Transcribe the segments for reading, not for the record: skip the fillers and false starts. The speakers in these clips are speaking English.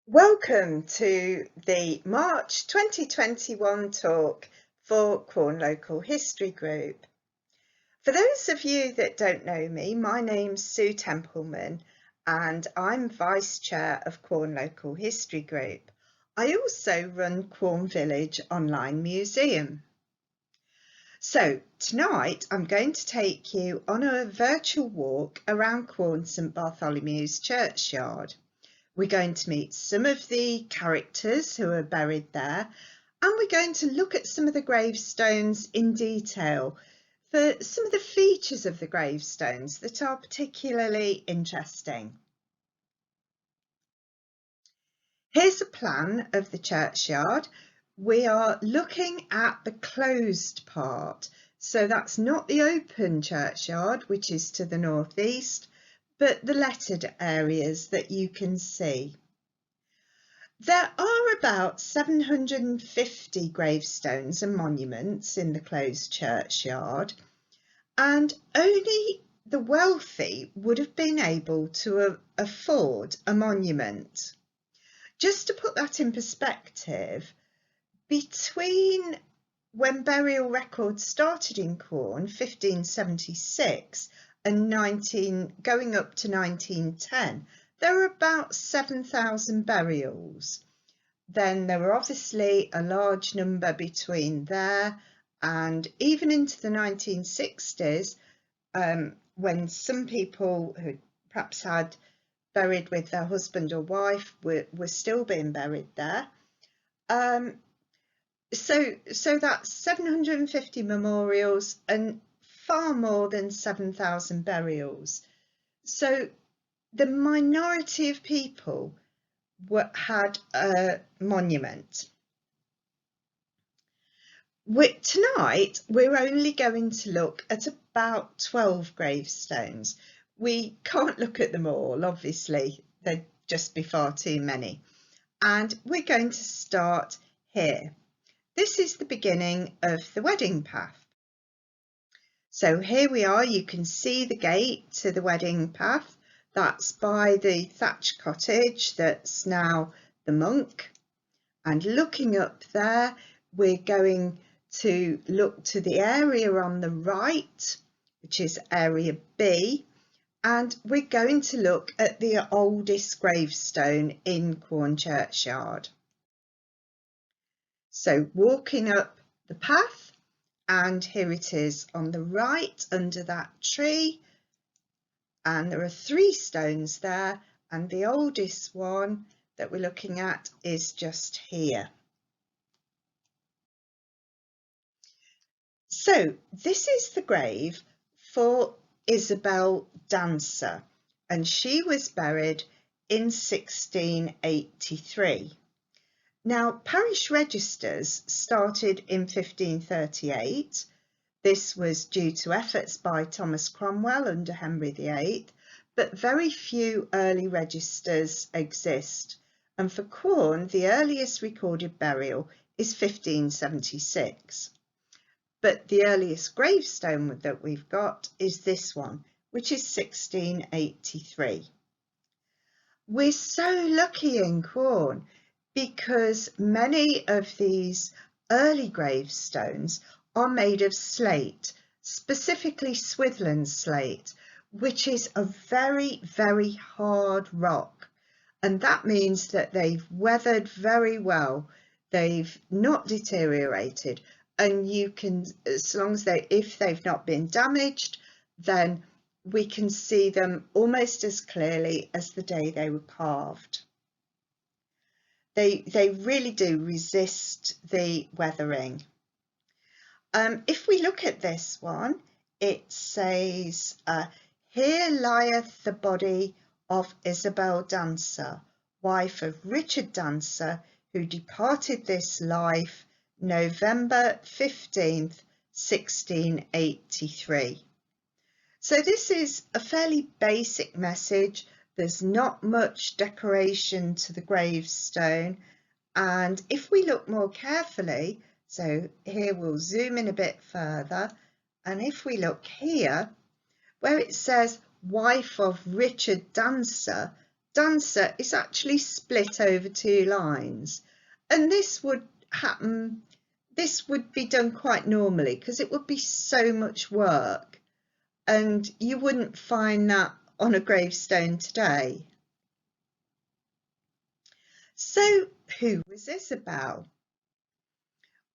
Welcome to the March 2021 talk for Quorn Local History Group. For those of you that don't know me, my name's Sue Templeman and I'm Vice Chair of Quorn Local History Group. I also run Quorn Village Online Museum. So tonight I'm going to take you on a virtual walk around Quorn St Barts Churchyard. We're going to meet some of the characters who are buried there, and we're going to look at some of the gravestones in detail for some of the features of the gravestones that are particularly interesting. Here's a plan of the churchyard. We are looking at the closed part, so that's not the open churchyard, which is to the northeast, but the lettered areas that you can see. There are about 750 gravestones and monuments in the closed churchyard, and only the wealthy would have been able to afford a monument. Just to put that in perspective, between when burial records started in Quorn, 1576, and going up to 1910, there were about 7,000 burials. Then there were obviously a large number between there and even into the 1960s, when some people who perhaps had buried with their husband or wife were still being buried there. So that's 750 memorials and far more than 7,000 burials. So the minority of people had a monument. Tonight we're only going to look at about 12 gravestones. We can't look at them all, obviously, there'd just be far too many. And we're going to start here. This is the beginning of the wedding path. So here we are, you can see the gate to the wedding path. That's by the thatched cottage that's now the monk. And looking up there, we're going to look to the area on the right, which is area B, and we're going to look at the oldest gravestone in Quorn Churchyard. So walking up the path, and here it is on the right under that tree, and there are 3 stones there, and the oldest one that we're looking at is just here. So this is the grave for Isabel Dancer, and she was buried in 1683. Now, parish registers started in 1538. This was due to efforts by Thomas Cromwell under Henry VIII, but very few early registers exist. And for Quorn, the earliest recorded burial is 1576. But the earliest gravestone that we've got is this one, which is 1683. We're so lucky in Quorn because many of these early gravestones are made of slate, specifically Swithland slate, which is a very, very hard rock. And that means that they've weathered very well. They've not deteriorated. And you can, as long as if they've not been damaged, then we can see them almost as clearly as the day they were carved. They really do resist the weathering. If we look at this one, it says, here lieth the body of Isabel Dancer, wife of Richard Dancer, who departed this life November 15th, 1683. So this is a fairly basic message. There's not much decoration to the gravestone. And if we look more carefully, so here we'll zoom in a bit further. And if we look here, where it says wife of Richard Dancer, dancer is actually split over 2 lines, and this would be done quite normally because it would be so much work, and you wouldn't find that on a gravestone today. So who was Isabel?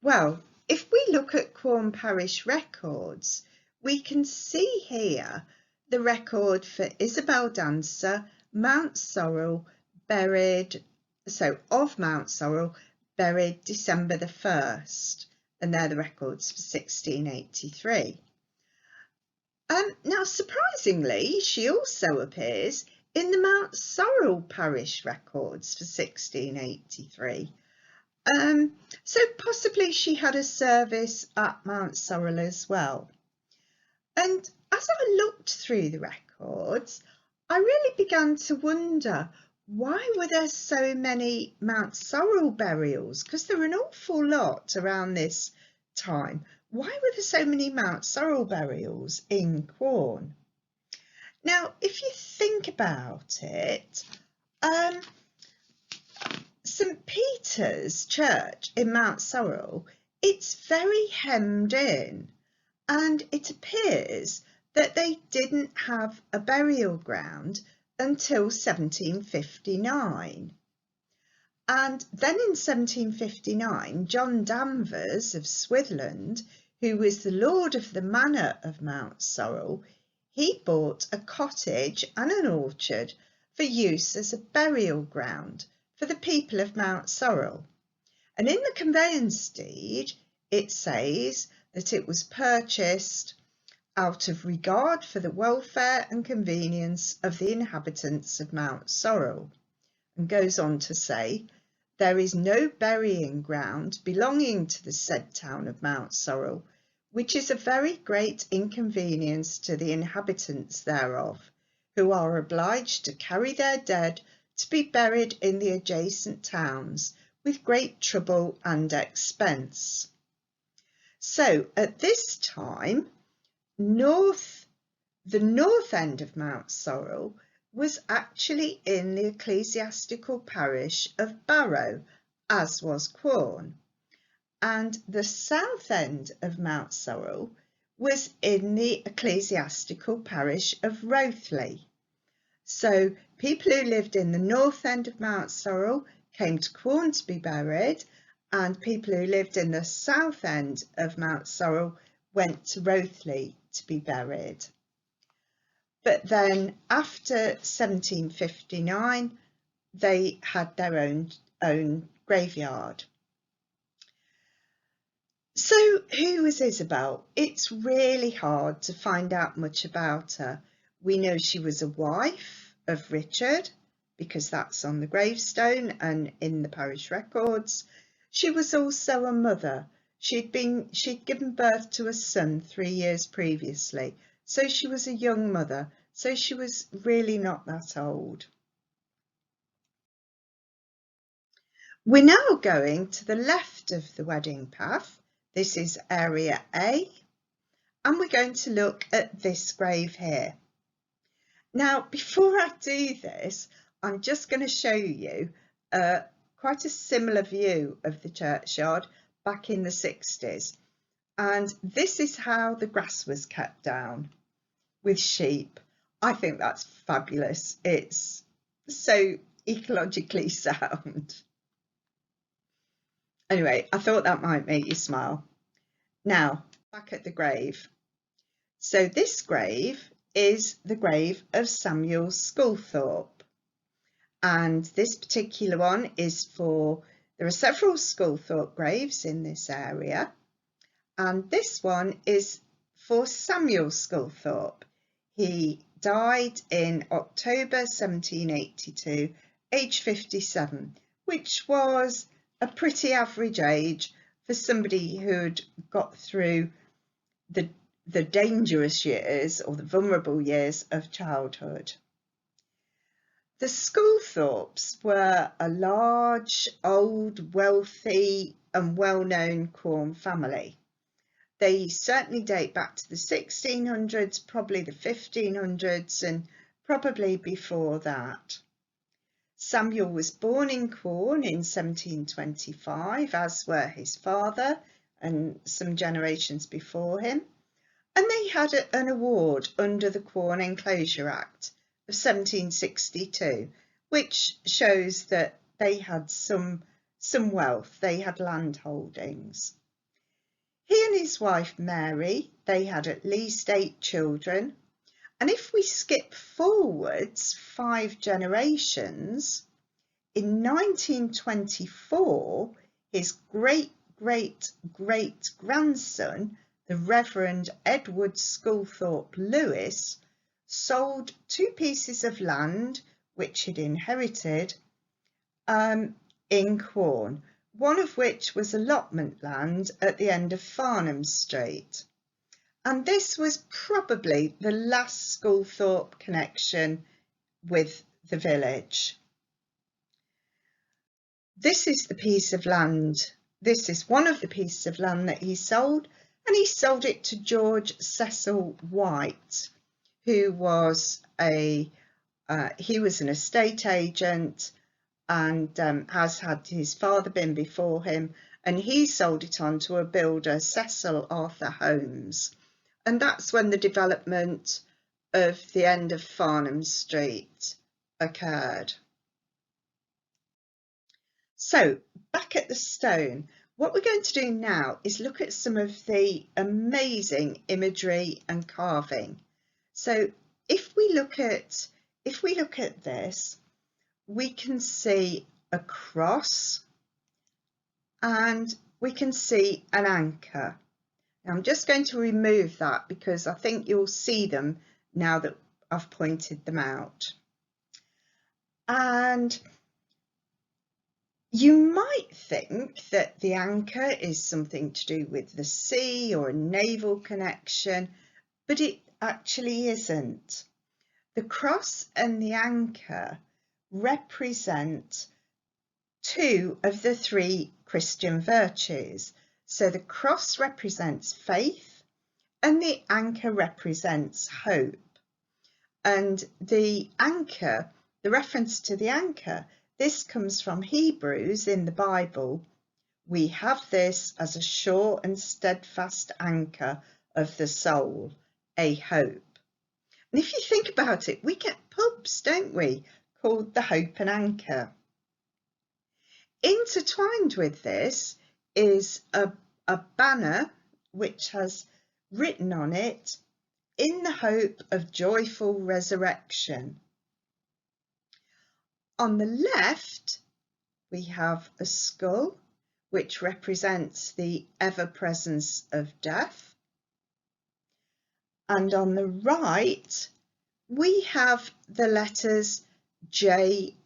Well, if we look at Quorn parish records, we can see here the record for Isabel Dancer, Mount Sorrel, buried December the 1st, and they're the records for 1683. Now, surprisingly, she also appears in the Mount Sorrel parish records for 1683. So possibly she had a service at Mount Sorrel as well. And as I looked through the records, I really began to wonder, why were there so many Mount Sorrel burials? Because there were an awful lot around this time. Why were there so many Mount Sorrel burials in Quorn? Now, if you think about it, St Peter's Church in Mount Sorrel, it's very hemmed in, and it appears that they didn't have a burial ground until 1759. And then in 1759, John Danvers of Switherland, who was the lord of the manor of Mount Sorrel, he bought a cottage and an orchard for use as a burial ground for the people of Mount Sorrel. And in the conveyance deed, it says that it was purchased out of regard for the welfare and convenience of the inhabitants of Mount Sorrel, and goes on to say, there is no burying ground belonging to the said town of Mount Sorrel, which is a very great inconvenience to the inhabitants thereof, who are obliged to carry their dead to be buried in the adjacent towns with great trouble and expense. So at this time, the north end of Mount Sorrel was actually in the ecclesiastical parish of Barrow, as was Quorn, and the south end of Mount Sorrel was in the ecclesiastical parish of Rothley. So people who lived in the north end of Mount Sorrel came to Quorn to be buried, and people who lived in the south end of Mount Sorrel went to Rothley to be buried. But then after 1759, they had their own graveyard. So who was Isabel? It's really hard to find out much about her. We know she was a wife of Richard, because that's on the gravestone and in the parish records. She was also a mother. She'd given birth to a son 3 years previously, so she was a young mother, so she was really not that old. We're now going to the left of the wedding path. This is area A, and we're going to look at this grave here. Now, before I do this, I'm just going to show you quite a similar view of the churchyard back in the 60s. And this is how the grass was cut down with sheep. I think that's fabulous. It's so ecologically sound. Anyway, I thought that might make you smile. Now, back at the grave. So this grave is the grave of Samuel Sculthorpe. And this particular one is there are several Sculthorpe graves in this area. And this one is for Samuel Sculthorpe. He died in October 1782, age 57, which was a pretty average age for somebody who'd got through the dangerous years or the vulnerable years of childhood. The Sculthorpes were a large, old, wealthy and well-known Quorn family. They certainly date back to the 1600s, probably the 1500s, and probably before that. Samuel was born in Quorn in 1725, as were his father and some generations before him, and they had an award under the Quorn Enclosure Act of 1762, which shows that they had some wealth, they had land holdings. He and his wife Mary, they had at least 8 children, and if we skip forwards 5 generations, in 1924, his great-great-great-grandson, the Reverend Edward Sculthorpe Lewis, sold 2 pieces of land which he'd inherited in Quorn, one of which was allotment land at the end of Farnham Street. And this was probably the last Sculthorpe connection with the village. This is the piece of land. This is one of the pieces of land that he sold, and he sold it to George Cecil White, who was an estate agent and has had his father been before him, and he sold it on to a builder, Cecil Arthur Holmes. And that's when the development of the end of Farnham Street occurred. So back at the stone, what we're going to do now is look at some of the amazing imagery and carving. So if we look at this, we can see a cross and we can see an anchor. Now I'm just going to remove that because I think you'll see them now that I've pointed them out. And you might think that the anchor is something to do with the sea or a naval connection, but it actually isn't. The cross and the anchor represent 2 of the 3 Christian virtues. So the cross represents faith and the anchor represents hope. And the anchor, the reference to the anchor, this comes from Hebrews in the Bible. We have this as a sure and steadfast anchor of the soul, a hope. And if you think about it, we get pubs, don't we, called the Hope and Anchor. Intertwined with this is a banner which has written on it, "In the hope of joyful resurrection." On the left, we have a skull, which represents the ever-presence of death. And on the right, we have the letters JHS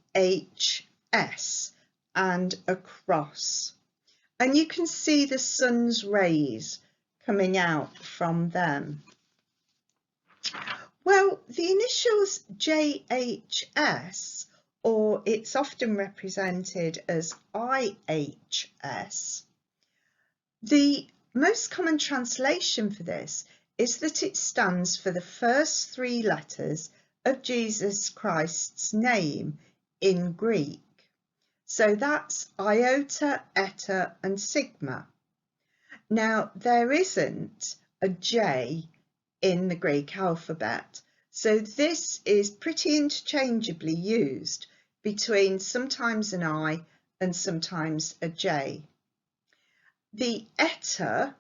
and a cross. And you can see the sun's rays coming out from them. Well, the initials JHS, or it's often represented as IHS, the most common translation for this is that it stands for the first 3 letters of Jesus Christ's name in Greek. So that's iota, eta and sigma. Now there isn't a J in the Greek alphabet, so this is pretty interchangeably used between sometimes an I and sometimes a J. The eta,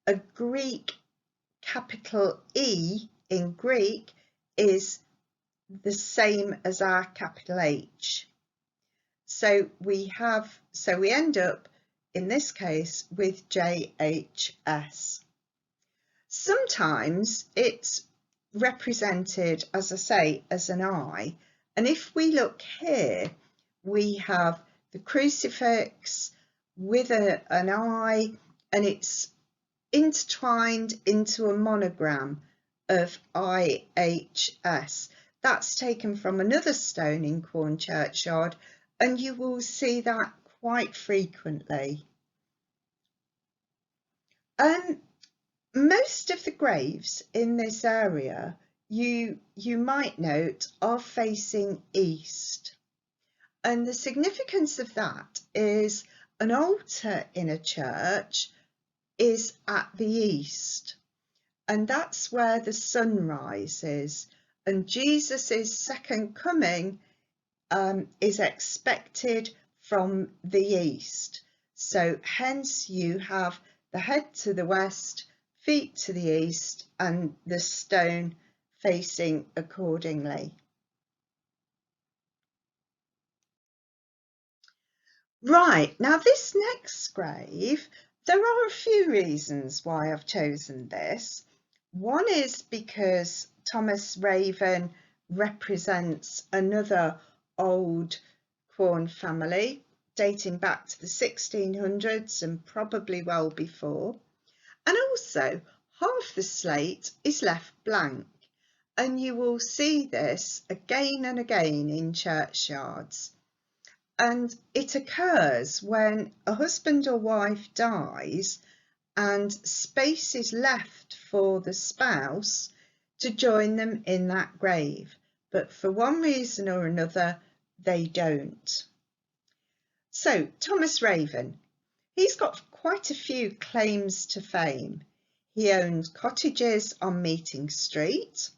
a Greek capital E in Greek, is the same as our capital H. So we end up in this case with JHS. Sometimes it's represented, as I say, as an I, and if we look here, we have the crucifix with an I, and it's intertwined into a monogram of IHS. That's taken from another stone in Quorn Churchyard, and you will see that quite frequently. Most of the graves in this area, you might note, are facing east. And the significance of that is an altar in a church is at the east, and that's where the sun rises, and Jesus's second coming is expected from the east. So hence you have the head to the west, feet to the east, and the stone facing accordingly. Right, now this next grave, there are a few reasons why I've chosen this. One is because Thomas Raven represents another old Quorn family dating back to the 1600s and probably well before. And also half the slate is left blank, and you will see this again and again in churchyards. And it occurs when a husband or wife dies and space is left for the spouse to join them in that grave, but for one reason or another they don't. So Thomas Raven, he's got quite a few claims to fame. He owned cottages on Meeting Street.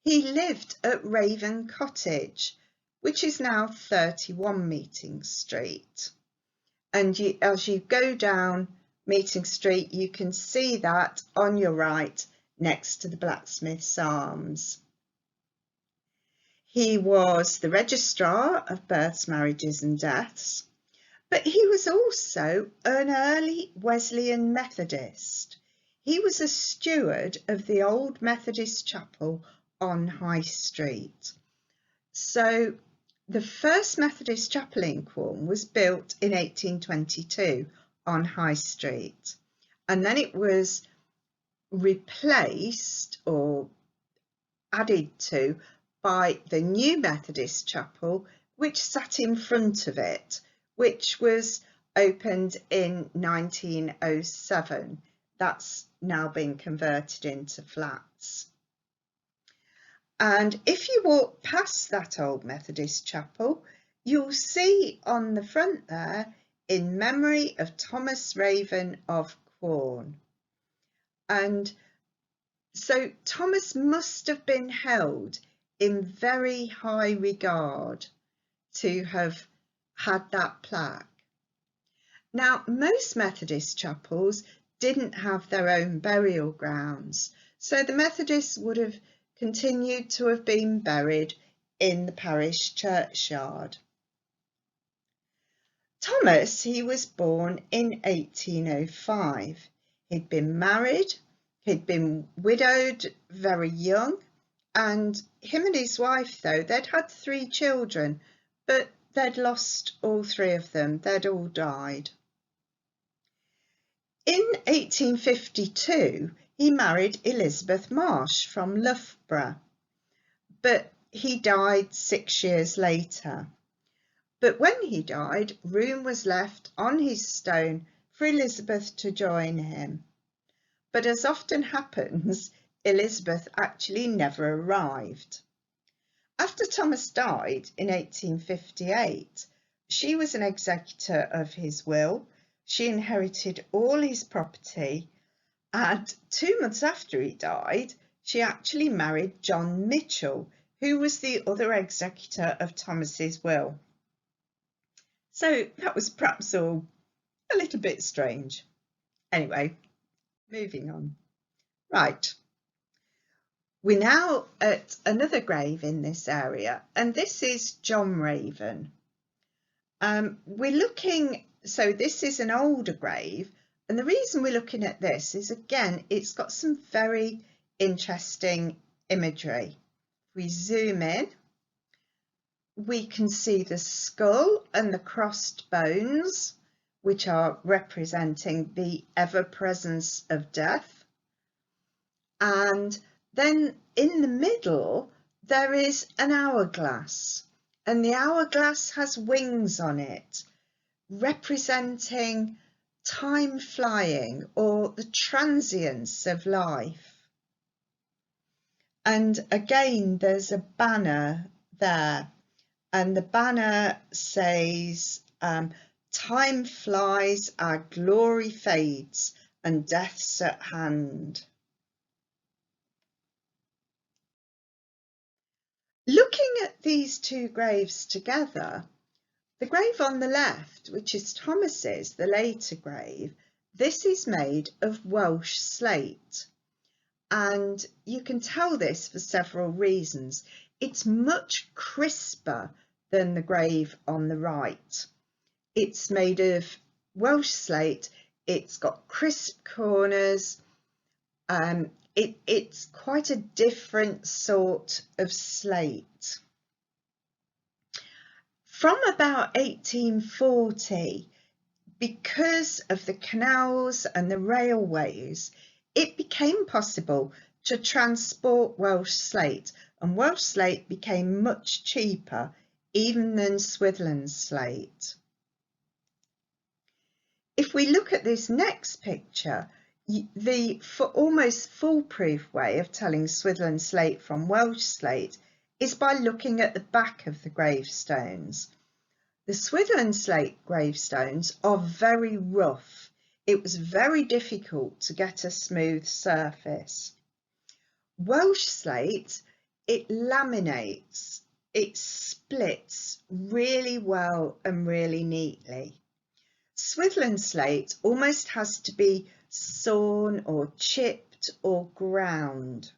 He lived at Raven Cottage, which is now 31 Meeting Street. And as you go down Meeting Street, you can see that on your right next to the Blacksmith's Arms. He was the registrar of births, marriages and deaths, but he was also an early Wesleyan Methodist. He was a steward of the old Methodist chapel on High Street. So the first Methodist chapel in Quorn was built in 1822 on High Street, and then it was replaced or added to by the new Methodist chapel, which sat in front of it, which was opened in 1907. That's now been converted into flats. And if you walk past that old Methodist chapel, you'll see on the front there, in memory of Thomas Raven of Quorn. And so Thomas must have been held in very high regard to have had that plaque. Now, most Methodist chapels didn't have their own burial grounds, so the Methodists would have continued to have been buried in the parish churchyard. Thomas, he was born in 1805. He'd been married, he'd been widowed very young, and him and his wife, though, they'd had 3 children, but they'd lost all 3 of them. They'd all died. In 1852, he married Elizabeth Marsh from Loughborough, but he died 6 years later. But when he died, room was left on his stone for Elizabeth to join him. But as often happens, Elizabeth actually never arrived. After Thomas died in 1858, she was an executor of his will. She inherited all his property, and 2 months after he died, she actually married John Mitchell, who was the other executor of Thomas's will. So that was perhaps all a little bit strange. Anyway, moving on. Right, we're now at another grave in this area, and this is John Raven. We're looking, so this is an older grave, and the reason we're looking at this is, again, it's got some very interesting imagery. If we zoom in, we can see the skull and the crossed bones, which are representing the ever-presence of death. And then in the middle, there is an hourglass, and the hourglass has wings on it, representing time flying or the transience of life. And again, there's a banner there, and the banner says, time flies, our glory fades, and death's at hand. Looking at these two graves together, the grave on the left, which is Thomas's, the later grave, this is made of Welsh slate. And you can tell this for several reasons. It's much crisper than the grave on the right. It's made of Welsh slate, it's got crisp corners, it's quite a different sort of slate. From about 1840, because of the canals and the railways, it became possible to transport Welsh slate, and Welsh slate became much cheaper even than Swithrland slate. If we look at this next picture, the almost foolproof way of telling Swithrland slate from Welsh slate is by looking at the back of the gravestones. The Swithrland slate gravestones are very rough. It was very difficult to get a smooth surface. Welsh slate, it laminates, it splits really well and really neatly. Swithrland slate almost has to be sawn or chipped or ground.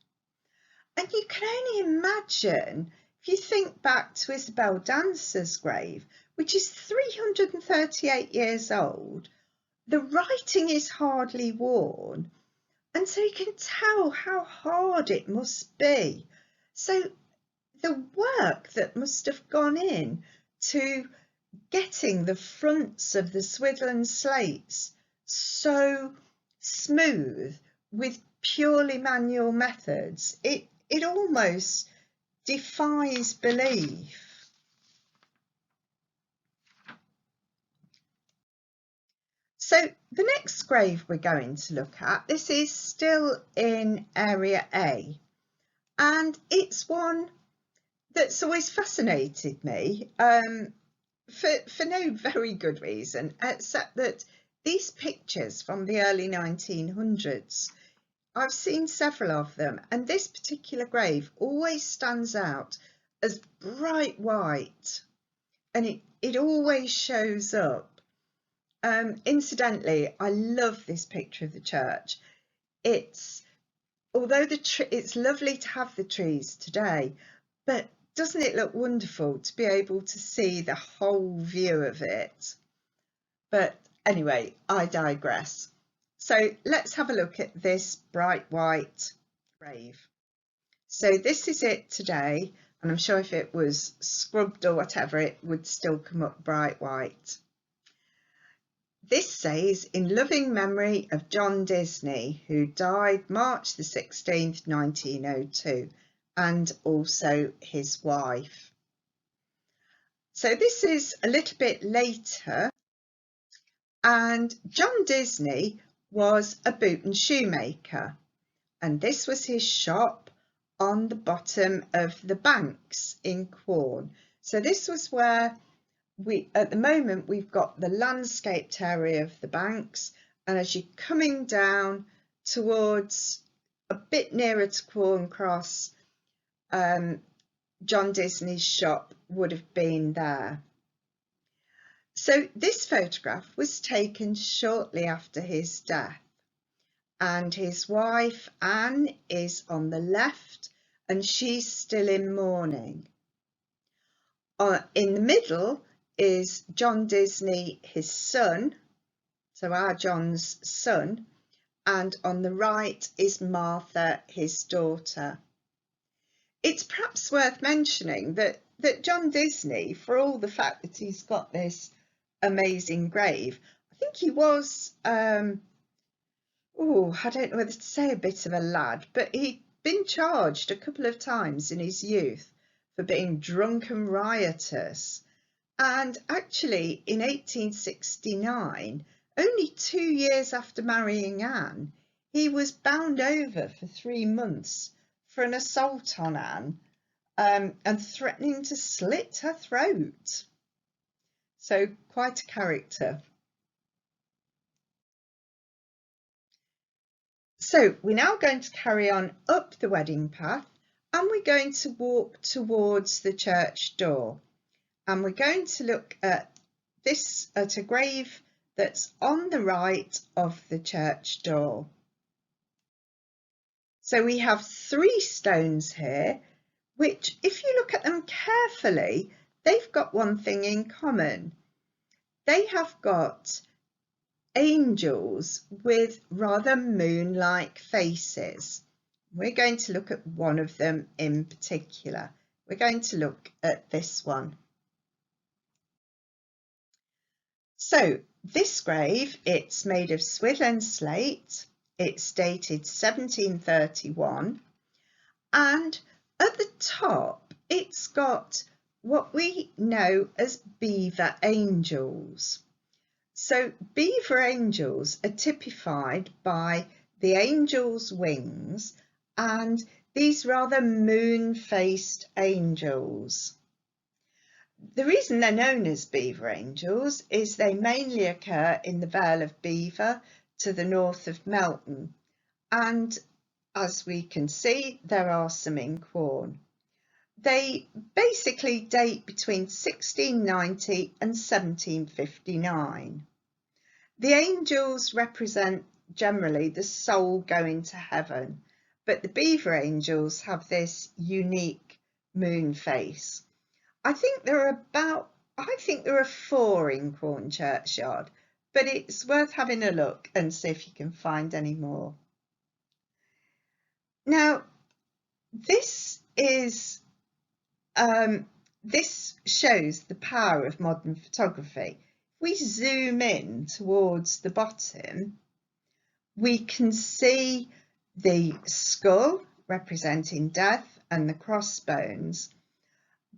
And you can only imagine, if you think back to Isabel Dancer's grave, which is 338 years old, the writing is hardly worn, and so you can tell how hard it must be. So the work that must have gone in to getting the fronts of the Swithrland slates so smooth with purely manual methods, it almost defies belief. So the next grave we're going to look at, this is still in Area A, and it's one that's always fascinated me for no very good reason, except that these pictures from the early 1900s, I've seen several of them, and this particular grave always stands out as bright white, and it always shows up. Incidentally, I love this picture of the church. Although it's lovely to have the trees today, but doesn't it look wonderful to be able to see the whole view of it? But anyway, I digress. So let's have a look at this bright white grave. So this is it today, and I'm sure if it was scrubbed or whatever, it would still come up bright white. This says, in loving memory of John Disney, who died March the 16th, 1902, and also his wife. So this is a little bit later, and John Disney was a boot and shoemaker, and this was his shop on the bottom of the banks in Quorn. So this was where at the moment we've got the landscaped area of the banks, and as you're coming down towards a bit nearer to Quorn Cross, John Disney's shop would have been there. So this photograph was taken shortly after his death, and his wife Anne is on the left, and she's still in mourning. In the middle is John Disney, his son, so our John's son, and on the right is Martha, his daughter. It's perhaps worth mentioning that John Disney, for all the fact that he's got this amazing grave, I think he was, I don't know whether to say a bit of a lad, but he'd been charged a couple of times in his youth for being drunk and riotous. And actually, in 1869, only 2 years after marrying Anne, he was bound over for 3 months for an assault on Anne. and threatening to slit her throat. So quite a character. So we're now going to carry on up the wedding path, and we're going to walk towards the church door, and we're going to look at a grave that's on the right of the church door. So we have 3 stones here, which, if you look at them carefully, they've got one thing in common. They have got angels with rather moon-like faces. We're going to look at one of them in particular. We're going to look at this one. So this grave, it's made of Swidlen slate. It's dated 1731, and at the top it's got what we know as beaver angels. So beaver angels are typified by the angel's wings and these rather moon-faced angels. The reason they're known as beaver angels is they mainly occur in the Vale of Belvoir to the north of Melton, and as we can see, there are some in Quorn. They basically date between 1690 and 1759. The angels represent generally the soul going to heaven, but the beaver angels have this unique moon face. I think there are 4 in Quorn Churchyard, but it's worth having a look and see if you can find any more. Now, this shows the power of modern photography. If we zoom in towards the bottom, we can see the skull representing death and the crossbones,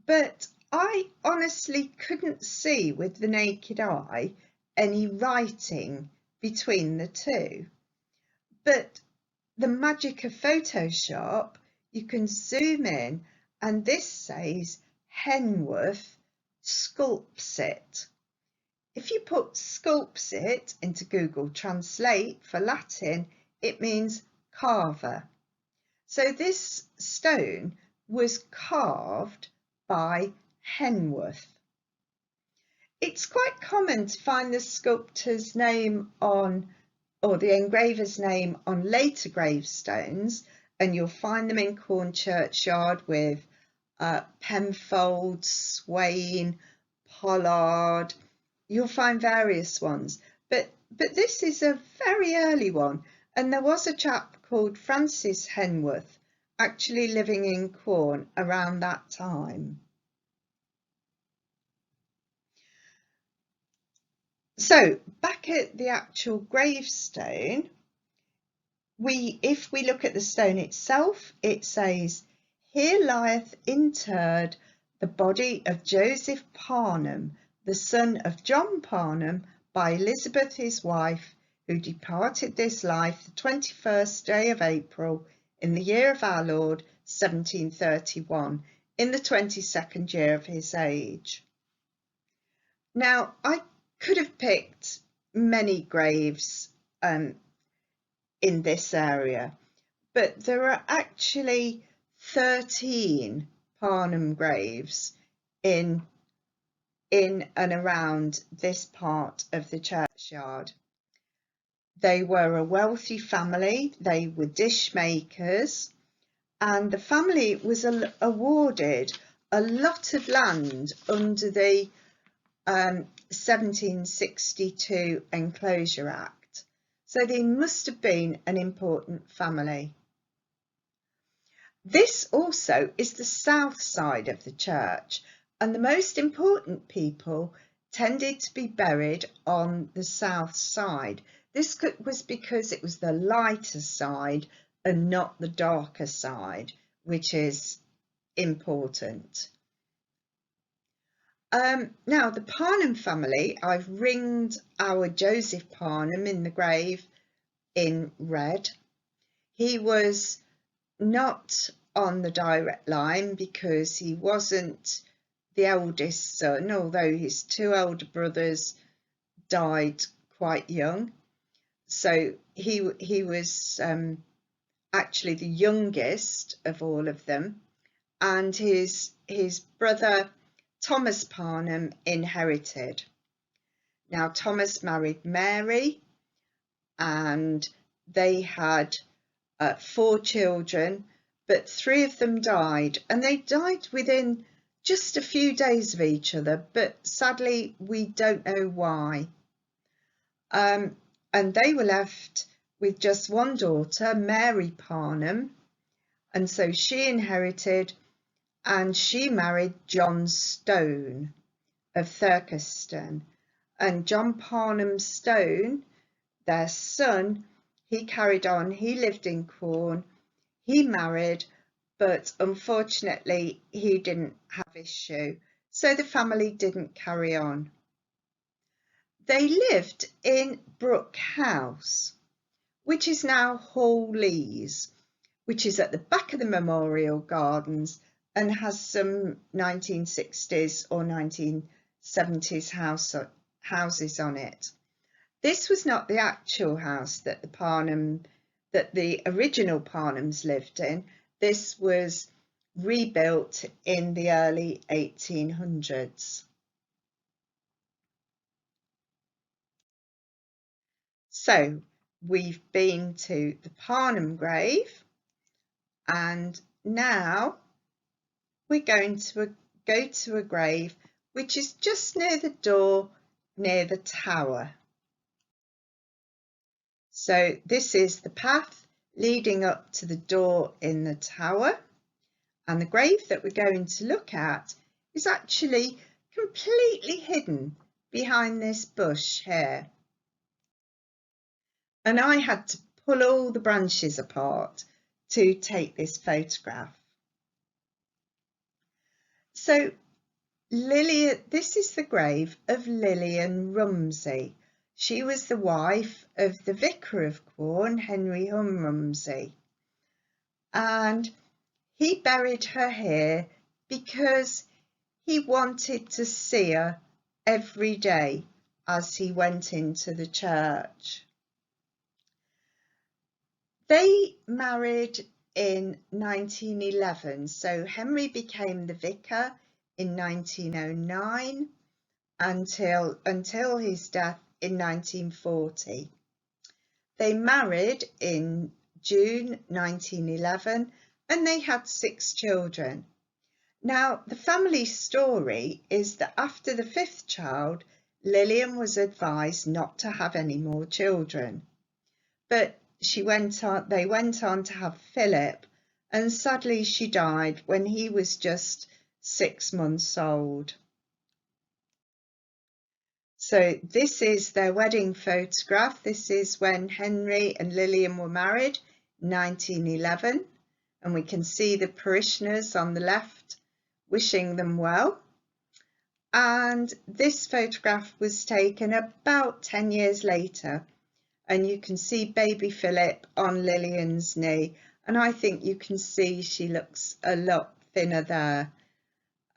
but I honestly couldn't see with the naked eye any writing between the two. But the magic of Photoshop, you can zoom in and this says Henworth sculpts it. If you put sculpts it into Google Translate for Latin, it means carver. So this stone was carved by Henworth. It's quite common to find the sculptor's name on, or the engraver's name on later gravestones, and you'll find them in Quorn Churchyard with Penfold, Swain, Pollard. You'll find various ones, but this is a very early one, and there was a chap called Francis Henworth actually living in Quorn around that time. So back at the actual gravestone, if we look at the stone itself, it says, "Here lieth interred the body of Joseph Parnham, the son of John Parnham, by Elizabeth his wife, who departed this life the 21st day of April, in the year of our Lord 1731, in the 22nd year of his age." Now, I could have picked many graves in this area, but there are actually 13 Parnham graves in and around this part of the churchyard. They were a wealthy family, they were dish makers, and the family was awarded a lot of land under the 1762 Enclosure Act. So they must have been an important family. This also is the south side of the church, and the most important people tended to be buried on the south side. This was because it was the lighter side and not the darker side, which is important. Now, the Parnham family, I've ringed our Joseph Parnham in the grave in red. He was not on the direct line because he wasn't the eldest son, although his two elder brothers died quite young. So he was actually the youngest of all of them, and his brother Thomas Parnham inherited. Now Thomas married Mary, and they had 4 children, but 3 of them died, and they died within just a few days of each other, but sadly we don't know why. And they were left with just one daughter, Mary Parnham, and so she inherited, and she married John Stone of Thurkeston. And John Parnham Stone, their son, he carried on, he lived in Quorn, he married, but unfortunately he didn't have issue, so the family didn't carry on. They lived in Brook House, which is now Hall Lees, which is at the back of the Memorial Gardens and has some 1960s or 1970s houses on it. This was not the actual house that the original Parnhams lived in. This was rebuilt in the early 1800s. So we've been to the Parnham grave, and now we're going to go to a grave which is just near the door, near the tower. So this is the path leading up to the door in the tower, and the grave that we're going to look at is actually completely hidden behind this bush here. And I had to pull all the branches apart to take this photograph. So this is the grave of Lillian Rumsey. She was the wife of the vicar of Quorn, Henry Rumsey, and he buried her here because he wanted to see her every day as he went into the church. They married in 1911, so Henry became the vicar in 1909 until his death in 1940. They married in June 1911 and they had 6 children. Now, the family story is that after the 5th child, Lillian was advised not to have any more children, but they went on to have Philip, and sadly she died when he was just 6 months old. So this is their wedding photograph. This is when Henry and Lillian were married in 1911, and we can see the parishioners on the left wishing them well. And this photograph was taken about 10 years later, and you can see baby Philip on Lillian's knee, and I think you can see she looks a lot thinner there.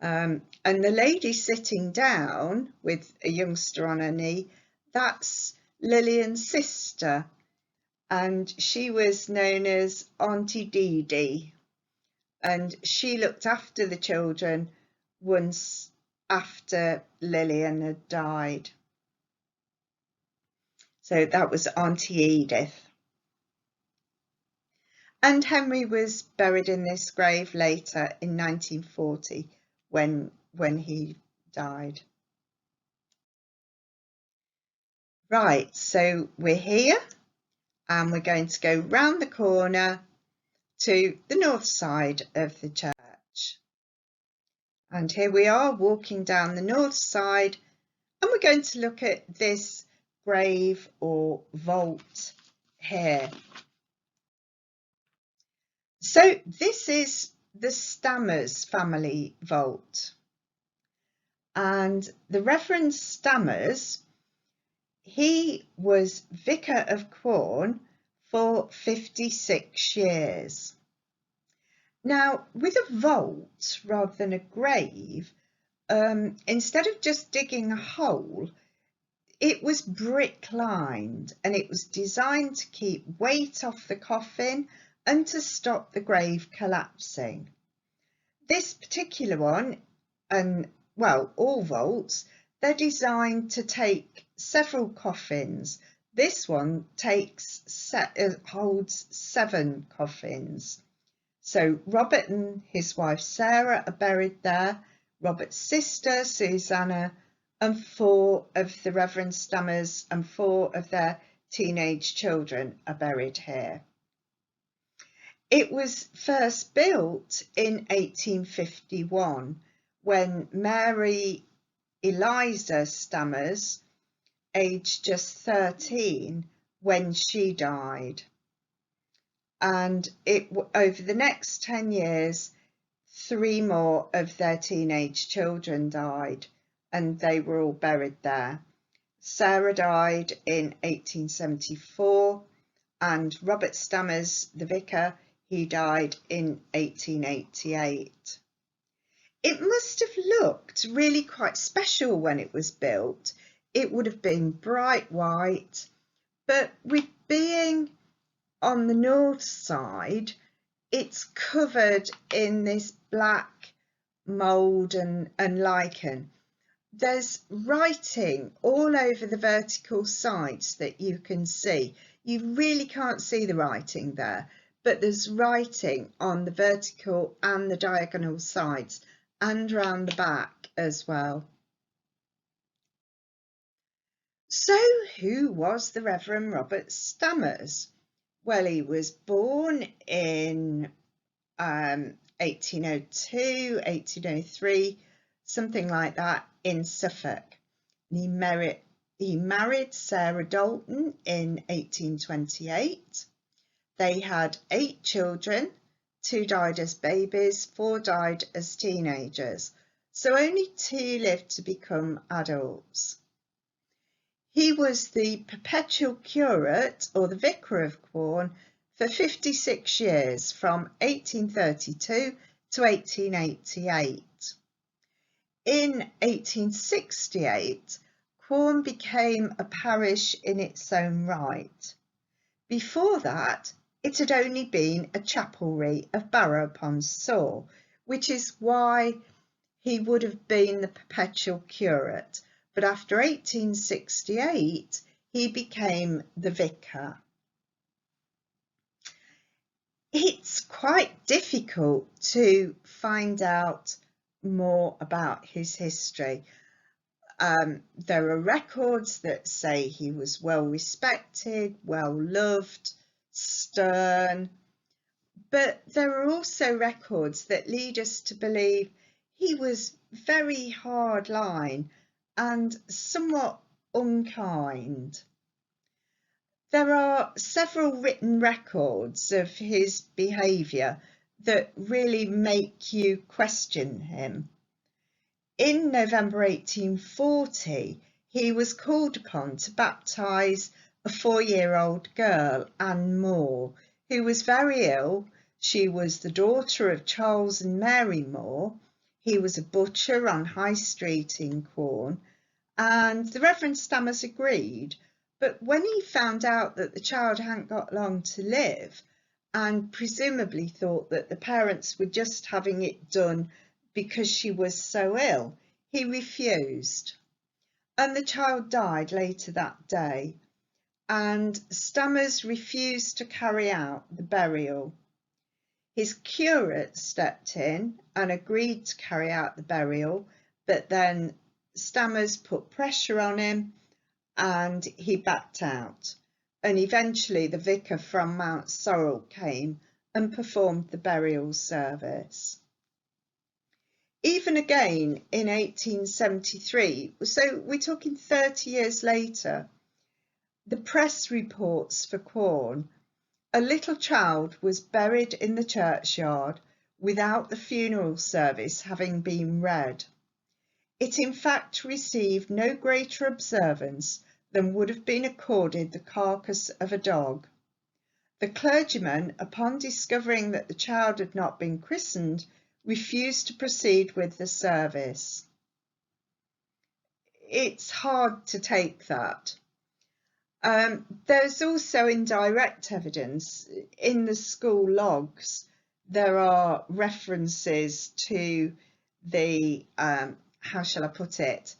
And the lady sitting down with a youngster on her knee, that's Lillian's sister, and she was known as Auntie Dee Dee, and she looked after the children once after Lillian had died. So that was Auntie Edith. And Henry was buried in this grave later in 1940 when he died. Right, so we're here and we're going to go round the corner to the north side of the church. And here we are walking down the north side, and we're going to look at this grave or vault here. So this is the Stammers family vault, and the Reverend Stammers, he was Vicar of Quorn for 56 years, Now, with a vault rather than a grave, instead of just digging a hole, it was brick lined, and it was designed to keep weight off the coffin and to stop the grave collapsing. This particular one, and well, all vaults, they're designed to take several coffins. This one holds 7 coffins. So Robert and his wife Sarah are buried there, Robert's sister Susanna, and 4 of the Reverend Stammers and 4 of their teenage children are buried here. It was first built in 1851 when Mary Eliza Stammers, aged just 13, when she died. And over the next 10 years, 3 more of their teenage children died, and they were all buried there. Sarah died in 1874, and Robert Stammers, the vicar, he died in 1888. It must have looked really quite special when it was built. It would have been bright white, but with being on the north side, it's covered in this black mould and lichen. There's writing all over the vertical sides that you can see. You really can't see the writing there, but there's writing on the vertical and the diagonal sides and round the back as well. So who was the Reverend Robert Stammers? Well, he was born in 1802, 1803, something like that, in Suffolk. He married Sarah Dalton in 1828. They had 8 children, 2 died as babies, 4 died as teenagers, so only 2 lived to become adults. He was the perpetual curate, or the vicar of Quorn, for 56 years, from 1832 to 1888. In 1868, Quorn became a parish in its own right. Before that, it had only been a chapelry of Barrow-upon-Soar, which is why he would have been the perpetual curate. But after 1868, he became the vicar. It's quite difficult to find out more about his history. There are records that say he was well respected, well loved, stern, but there are also records that lead us to believe he was very hardline and somewhat unkind. There are several written records of his behaviour that really make you question him. In November 1840, he was called upon to baptise a 4-year-old girl, Anne Moore, who was very ill. She was the daughter of Charles and Mary Moore. He was a butcher on High Street in Quorn, and the Reverend Stammers agreed. But when he found out that the child hadn't got long to live, and presumably thought that the parents were just having it done because she was so ill, he refused. And the child died later that day, and Stammers refused to carry out the burial. His curate stepped in and agreed to carry out the burial, but then Stammers put pressure on him and he backed out. And eventually the vicar from Mount Sorrel came and performed the burial service. Even again in 1873, so we're talking 30 years later, the press reports for Quorn, a little child was buried in the churchyard without the funeral service having been read. It in fact received no greater observance than would have been accorded the carcass of a dog. The clergyman, upon discovering that the child had not been christened, refused to proceed with the service. It's hard to take that. There's also indirect evidence. In the school logs, there are references to the, how shall I put it,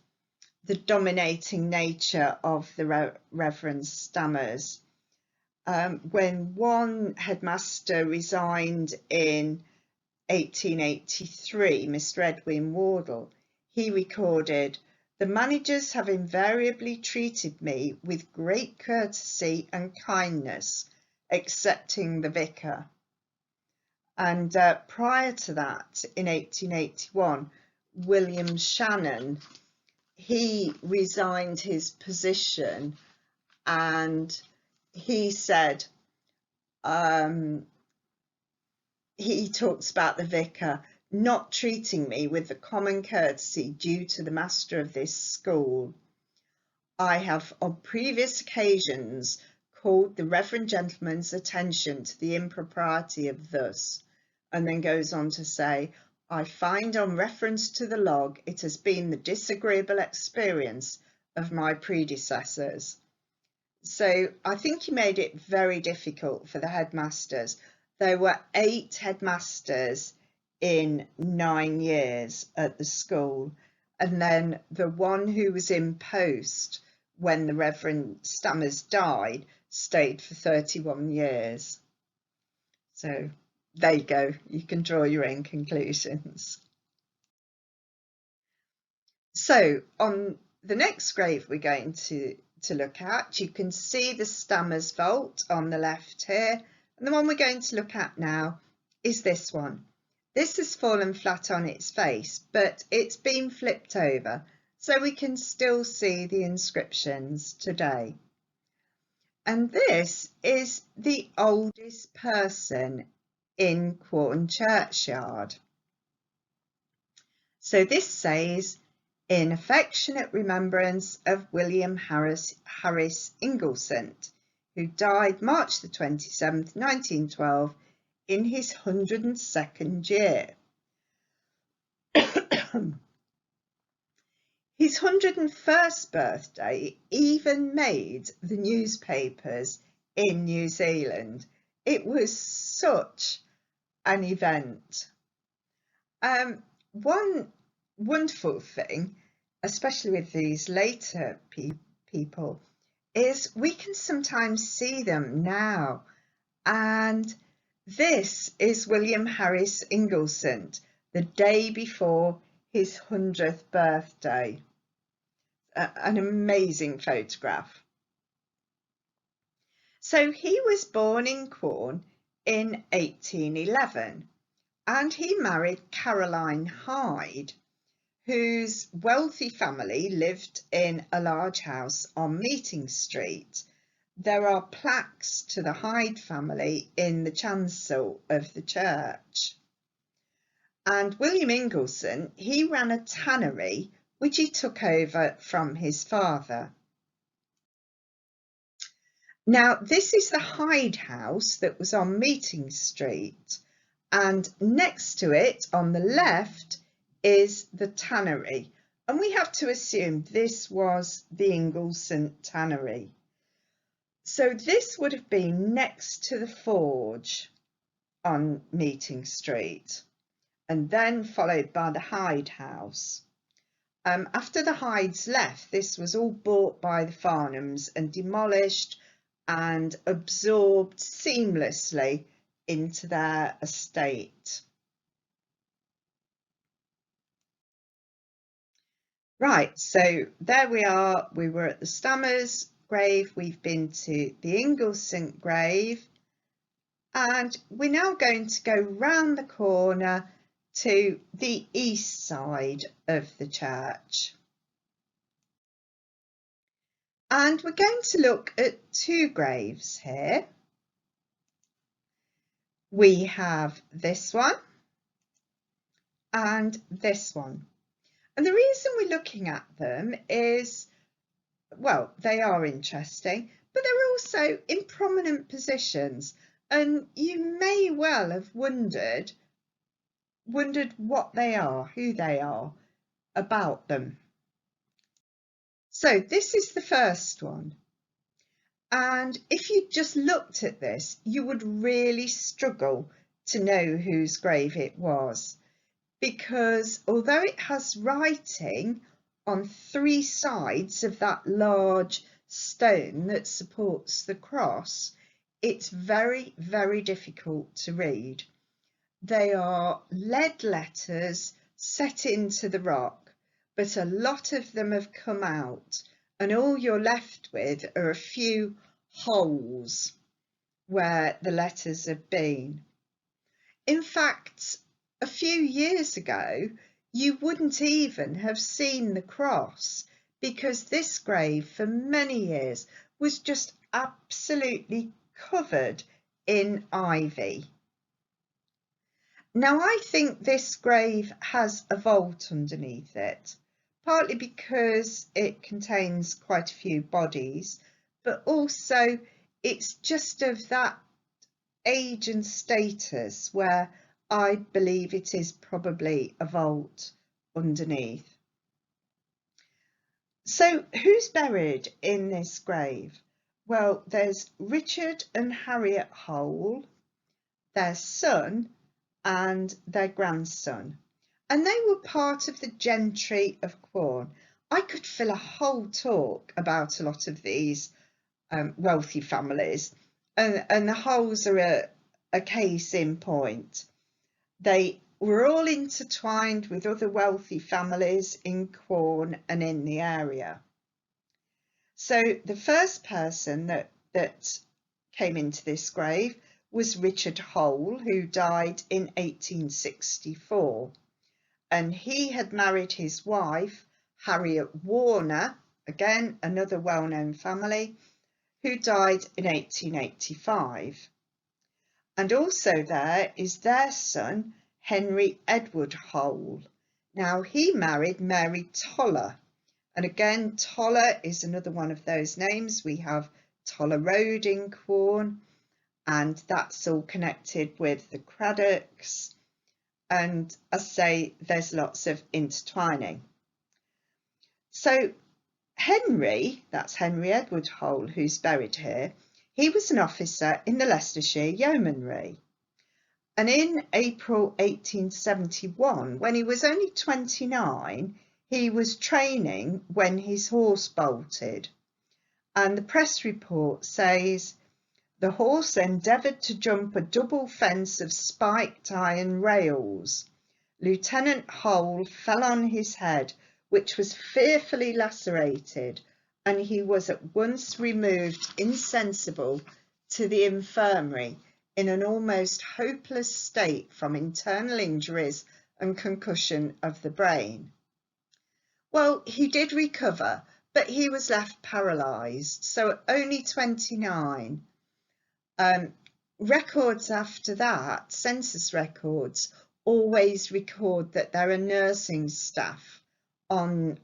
the dominating nature of the Reverend Stammers. When one headmaster resigned in 1883, Mr. Edwin Wardle, he recorded, "The managers have invariably treated me with great courtesy and kindness, excepting the vicar." And prior to that, in 1881, William Shannon, he resigned his position, and he said, he talks about the vicar not treating me with the common courtesy due to the master of this school. "I have on previous occasions called the reverend gentleman's attention to the impropriety of thus," and then goes on to say, "I find on reference to the log it has been the disagreeable experience of my predecessors." So I think he made it very difficult for the headmasters. There were 8 headmasters in 9 years at the school, and then the one who was in post when the Reverend Stammers died stayed for 31 years. So there you go, you can draw your own conclusions. So on the next grave we're going to look at, you can see the Stammers vault on the left here, and the one we're going to look at now is this one. This has fallen flat on its face, but it's been flipped over, so we can still see the inscriptions today. And this is the oldest person in Quorn Churchyard. So this says, "In affectionate remembrance of William Harris Inglesant, who died March the 27th, 1912, in his 102nd year." His 101st birthday even made the newspapers in New Zealand. It was such an event. One wonderful thing, especially with these later people, is we can sometimes see them now. And this is William Harris Inglesant, the day before his 100th birthday. An amazing photograph. So he was born in Quorn in 1811, and he married Caroline Hyde, whose wealthy family lived in a large house on Meeting Street. There are plaques to the Hyde family in the chancel of the church. And William Inglesant, he ran a tannery which he took over from his father. Now, this is the Hyde house that was on Meeting Street, and next to it on the left is the tannery, and we have to assume this was the Inglesant tannery. So this would have been next to the forge on Meeting Street, and then followed by the Hyde house. After the Hydes left, this was all bought by the Farnhams and demolished and absorbed seamlessly into their estate. Right, so there we are. We were at the Stammers grave, we've been to the Inglesant grave, and we're now going to go round the corner to the east side of the church. And we're going to look at 2 graves here. We have this one and this one. And the reason we're looking at them is, well, they are interesting, but they're also in prominent positions. And you may well have wondered what they are, who they are, about them. So this is the first one. And if you just looked at this, you would really struggle to know whose grave it was, because although it has writing on 3 sides of that large stone that supports the cross, it's very, very difficult to read. They are lead letters set into the rock, but a lot of them have come out, and all you're left with are a few holes where the letters have been. In fact, a few years ago, you wouldn't even have seen the cross, because this grave for many years was just absolutely covered in ivy. Now, I think this grave has a vault underneath it, partly because it contains quite a few bodies, but also it's just of that age and status where I believe it is probably a vault underneath. So who's buried in this grave? Well, there's Richard and Harriet Hole, their son and their grandson, and they were part of the gentry of Quorn. I could fill a whole talk about a lot of these wealthy families, and the Holes are a case in point. They were all intertwined with other wealthy families in Quorn and in the area. So the first person that came into this grave was Richard Hole, who died in 1864, and he had married his wife Harriet Warner, again another well-known family, who died in 1885. And also there is their son Henry Edward Hole. Now he married Mary Toller, and again Toller is another one of those names. We have Toller Road in Quorn, and that's all connected with the Craddocks, and I say there's lots of intertwining. So Henry, that's Henry Edward Hole, who's buried here, he was an officer in the Leicestershire Yeomanry, and in April 1871, when he was only 29, he was training when his horse bolted, and the press report says the horse endeavoured to jump a double fence of spiked iron rails. Lieutenant Hole fell on his head, which was fearfully lacerated, and he was at once removed insensible to the infirmary in an almost hopeless state from internal injuries and concussion of the brain. Well, he did recover, but he was left paralysed, so at only 29. Records after that, census records, always record that there are nursing staff in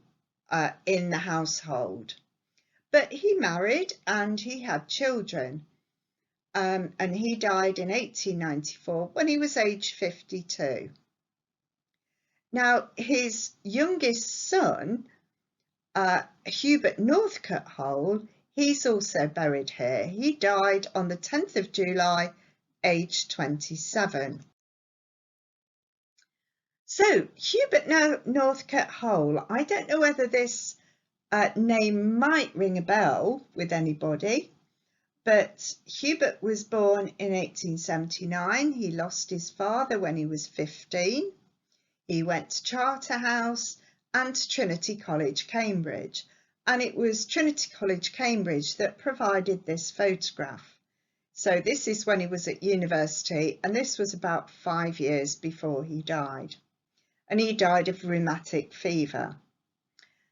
the household. But he married and he had children, and he died in 1894 when he was aged 52. Now, his youngest son, Hubert Northcote Hole, he's also buried here. He died on the 10th of July, aged 27. So, Hubert Northcote Hole, I don't know whether this name might ring a bell with anybody, but Hubert was born in 1879. He lost his father when he was 15. He went to Charterhouse and to Trinity College, Cambridge, and it was Trinity College, Cambridge that provided this photograph. So this is when he was at university, and this was about 5 years before he died, and he died of rheumatic fever.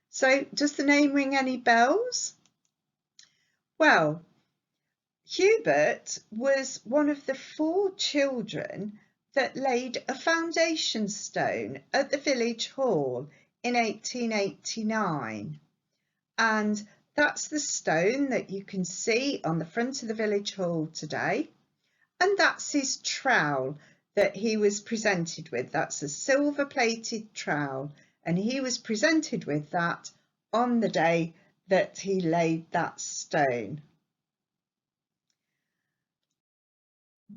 So does the name ring any bells? Well, Hubert was one of the 4 children that laid a foundation stone at the village hall in 1889, and that's the stone that you can see on the front of the village hall today, and that's his trowel that he was presented with. That's a silver-plated trowel, and he was presented with that on the day that he laid that stone.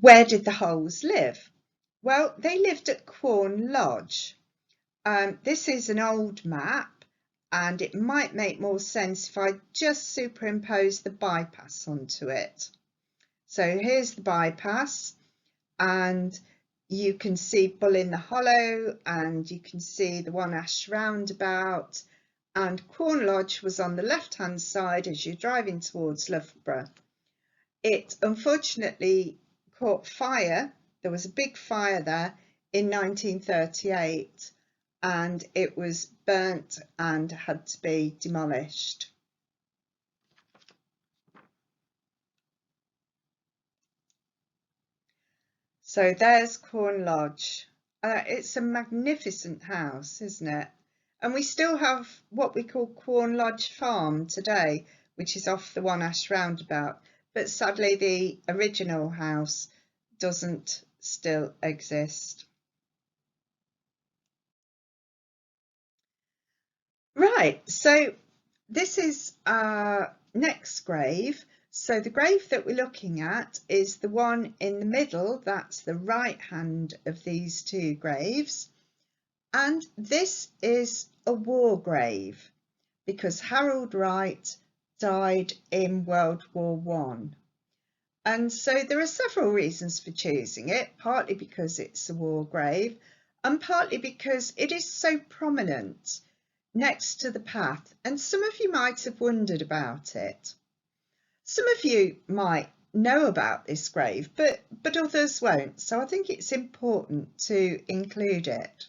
Where did the Holes live? Well, they lived at Quorn Lodge. This is an old map, and it might make more sense if I just superimpose the bypass onto it. So here's the bypass, and you can see Bull in the Hollow, and you can see the One Ash roundabout, and Quorn Lodge was on the left-hand side as you're driving towards Loughborough. It unfortunately caught fire. There was a big fire there in 1938, and it was burnt and had to be demolished. So there's Quorn Lodge. It's a magnificent house, isn't it? And we still have what we call Quorn Lodge Farm today, which is off the One Ash roundabout. But sadly, the original house doesn't still exist. Right, so this is our next grave. So the grave that we're looking at is the one in the middle. That's the right hand of these two graves. And this is a war grave because Harold Wright died in World War One. And so there are several reasons for choosing it, partly because it's a war grave and partly because it is so prominent next to the path, and some of you might have wondered about it. Some of you might know about this grave, but others won't, so I think it's important to include it.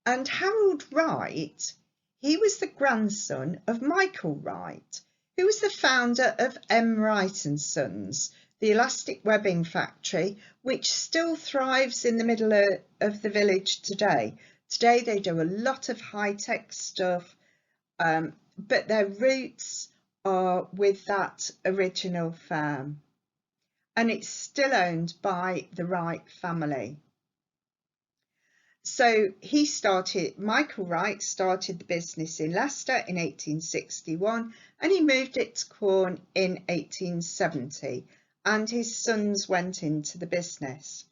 And Harold Wright, he was the grandson of Michael Wright, who was the founder of M. Wright and Sons, the elastic webbing factory, which still thrives in the middle of the village today. Today they do a lot of high-tech stuff, but their roots are with that original firm. And it's still owned by the Wright family. So Michael Wright started the business in Leicester in 1861, and he moved it to Quorn in 1870, and his sons went into the business.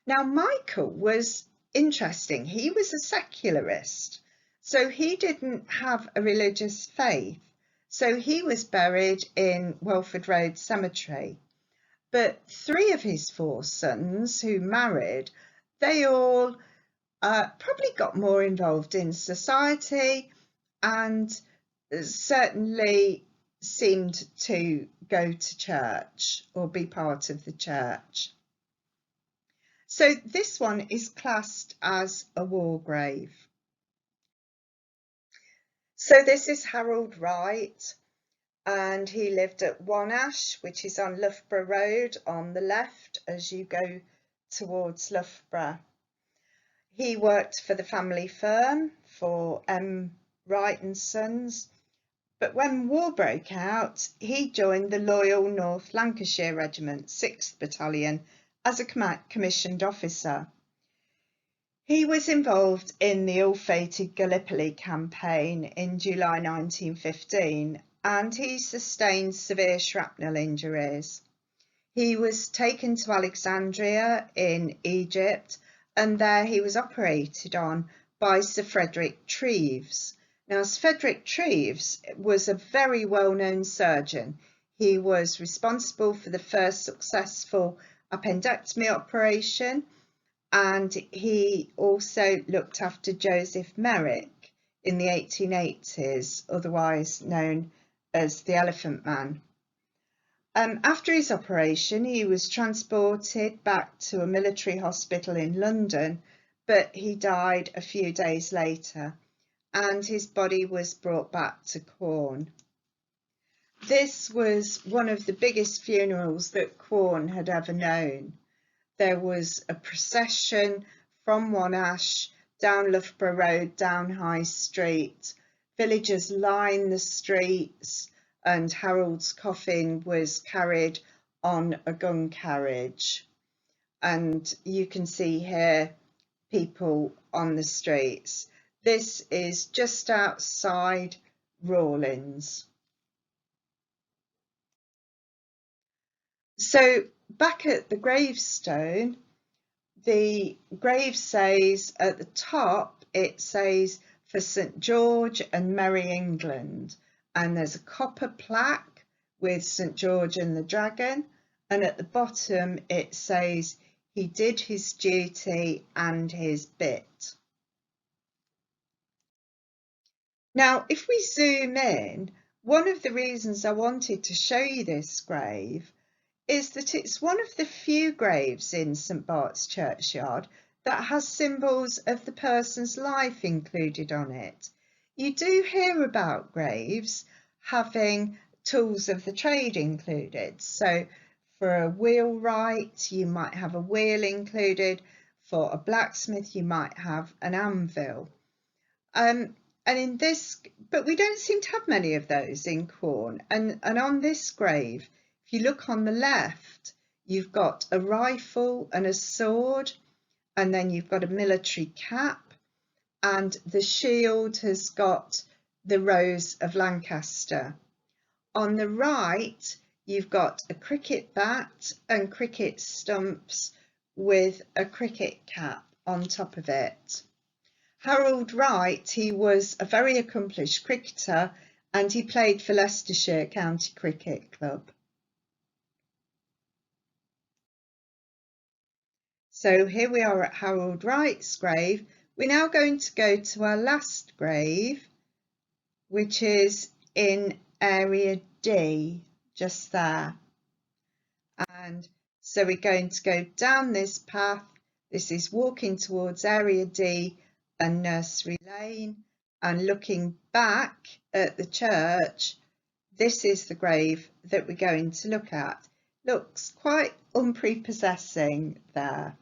Now, Michael was interesting. He was a secularist, so he didn't have a religious faith. So he was buried in Welford Road Cemetery. But 3 of his 4 sons who married, they all probably got more involved in society and certainly seemed to go to church or be part of the church. So this one is classed as a war grave. So this is Harold Wright, and he lived at One Ash, which is on Loughborough Road on the left as you go towards Loughborough. He worked for the family firm for M. Wright and Sons, but when war broke out, he joined the Loyal North Lancashire Regiment, 6th Battalion, as a commissioned officer. He was involved in the ill-fated Gallipoli campaign in July 1915, and he sustained severe shrapnel injuries. He was taken to Alexandria in Egypt, and there he was operated on by Sir Frederick Treves. Now, Sir Frederick Treves was a very well-known surgeon. He was responsible for the first successful appendectomy operation, and he also looked after Joseph Merrick in the 1880s, otherwise known as the Elephant Man. After his operation, he was transported back to a military hospital in London, but he died a few days later, and his body was brought back to Quorn. This was one of the biggest funerals that Quorn had ever known. There was a procession from One Ash down Loughborough Road, down High Street. Villagers lined the streets, and Harold's coffin was carried on a gun carriage. And you can see here people on the streets. This is just outside Rawlins. So back at the gravestone, the grave says at the top, it says for St George and Merry England, and there's a copper plaque with St George and the dragon, and at the bottom it says he did his duty and his bit. Now if we zoom in, one of the reasons I wanted to show you this grave is that it's one of the few graves in St Barts Churchyard that has symbols of the person's life included on it. You do hear about graves having tools of the trade included. So for a wheelwright, you might have a wheel included. For a blacksmith, you might have an anvil. And in this, but we don't seem to have many of those in Quorn. And on this grave, if you look on the left, you've got a rifle and a sword, and then you've got a military cap, and the shield has got the Rose of Lancaster. On the right, you've got a cricket bat and cricket stumps with a cricket cap on top of it. Harold Wright, he was a very accomplished cricketer and he played for Leicestershire County Cricket Club. So here we are at Harold Wright's grave. We're now going to go to our last grave, which is in area D, just there. And so we're going to go down this path. This is walking towards area D and Nursery Lane, and looking back at the church, this is the grave that we're going to look at. Looks quite unprepossessing there.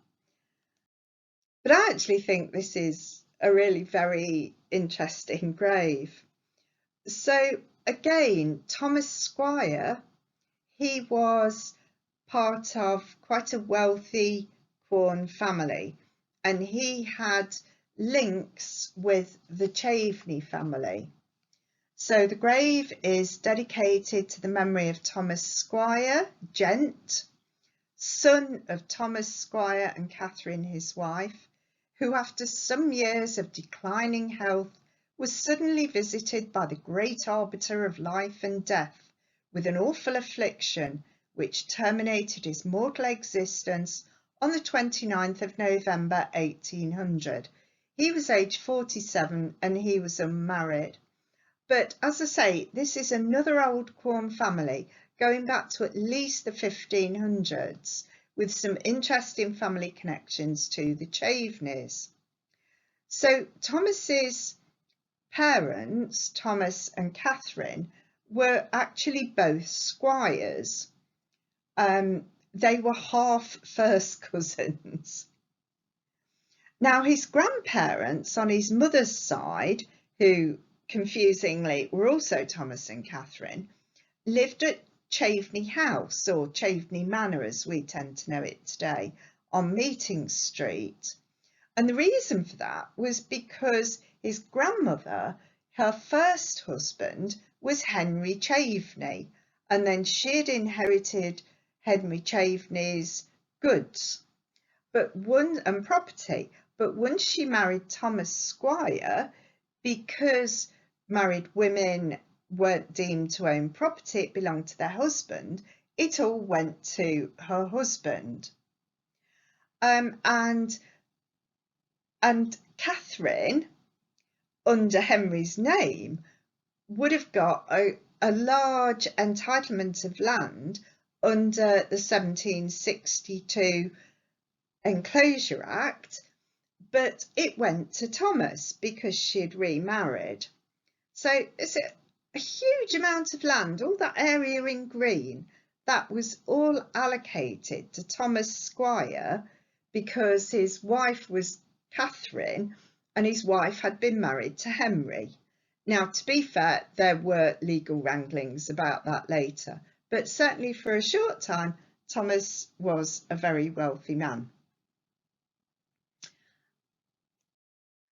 But I actually think this is a really very interesting grave. So again, Thomas Squire, he was part of quite a wealthy Quorn family, and he had links with the Chaveney family. So the grave is dedicated to the memory of Thomas Squire, Gent, son of Thomas Squire and Catherine, his wife, who after some years of declining health was suddenly visited by the great arbiter of life and death with an awful affliction which terminated his mortal existence on the 29th of November 1800. He was aged 47 and he was unmarried. But as I say, this is another old Quorn family going back to at least the 1500s, with some interesting family connections to the Chaveneys. So Thomas's parents, Thomas and Catherine, were actually both squires. They were half first cousins. Now his grandparents on his mother's side, who confusingly were also Thomas and Catherine, lived at Chaveney House, or Chaveney Manor as we tend to know it today, on Meeting Street. And the reason for that was because his grandmother, her first husband, was Henry Chaveney, and then she'd inherited Henry Chaveney's goods and property. But once she married Thomas Squire, because married women weren't deemed to own property, it belonged to their husband, it all went to her husband. And Catherine, under Henry's name, would have got a large entitlement of land under the 1762 Enclosure Act, but it went to Thomas because she'd remarried. So it's a huge amount of land, all that area in green, that was all allocated to Thomas Squire because his wife was Catherine and his wife had been married to Henry. Now, to be fair, there were legal wranglings about that later, but certainly for a short time, Thomas was a very wealthy man.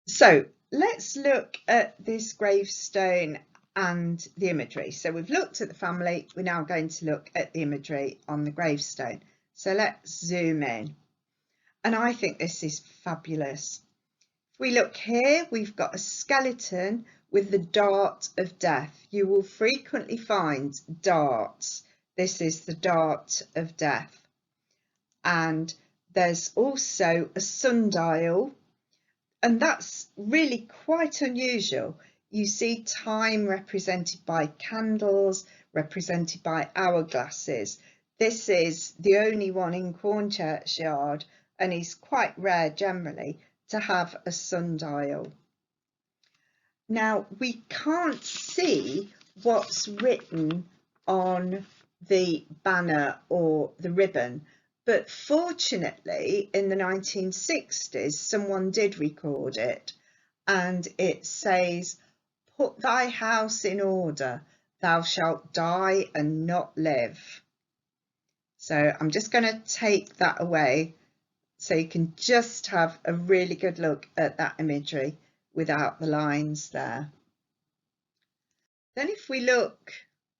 So let's look at this gravestone and the imagery. So we've looked at the family, we're now going to look at the imagery on the gravestone. So let's zoom in. And I think this is fabulous. If we look here, we've got a skeleton with the dart of death. You will frequently find darts. This is the dart of death. And there's also a sundial, and that's really quite unusual. You see time represented by candles, represented by hourglasses. This is the only one in Quorn Churchyard, and is quite rare generally to have a sundial. Now, we can't see what's written on the banner or the ribbon, but fortunately in the 1960s someone did record it, and it says, "Put thy house in order, thou shalt die and not live." So I'm just going to take that away so you can just have a really good look at that imagery without the lines there. Then if we look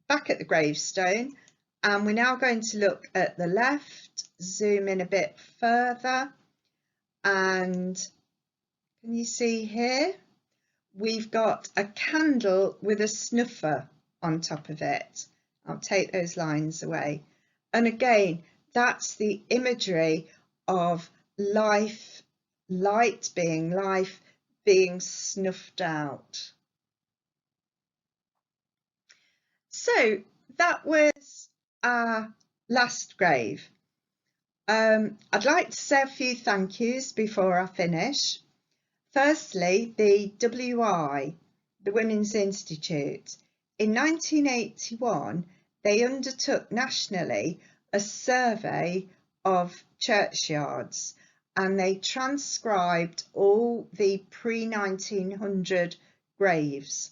back at the gravestone, and we're now going to look at the left, zoom in a bit further, and can you see here? We've got a candle with a snuffer on top of it. I'll take those lines away. And again, that's the imagery of life, light being life, being snuffed out. So that was our last grave. I'd like to say a few thank yous before I finish. Firstly, the WI, the Women's Institute. In 1981, they undertook nationally a survey of churchyards, and they transcribed all the pre-1900 graves.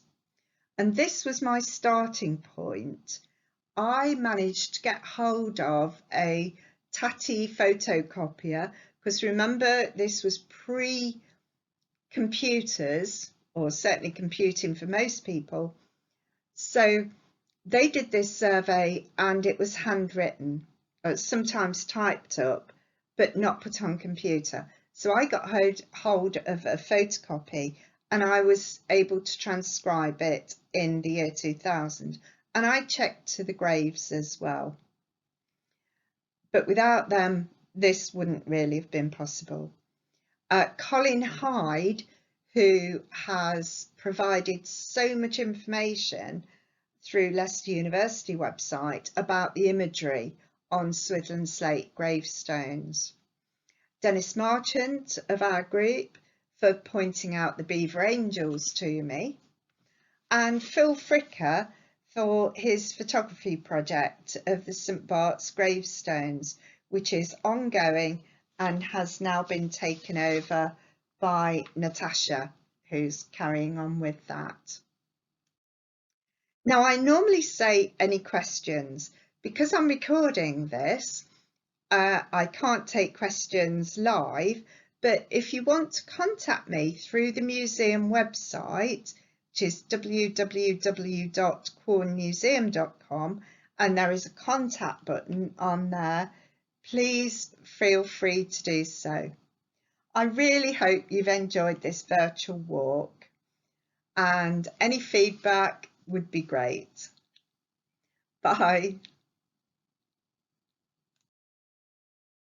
And this was my starting point. I managed to get hold of a tatty photocopier, because remember, this was pre-computers, or certainly computing for most people. So they did this survey, and it was handwritten, sometimes typed up, but not put on computer. So I got hold of a photocopy, and I was able to transcribe it in the year 2000. And I checked to the graves as well. But without them, this wouldn't really have been possible. Colin Hyde, who has provided so much information through Leicester University website about the imagery on Swidland slate gravestones. Dennis Marchant of our group for pointing out the beaver angels to me, and Phil Fricker for his photography project of the St Barts gravestones, which is ongoing and has now been taken over by Natasha, who's carrying on with that. Now, I normally say any questions. Because I'm recording this, I can't take questions live, but if you want to contact me through the museum website, which is www.quornmuseum.com, and there is a contact button on there, please feel free to do so. I really hope you've enjoyed this virtual walk, and any feedback would be great. Bye.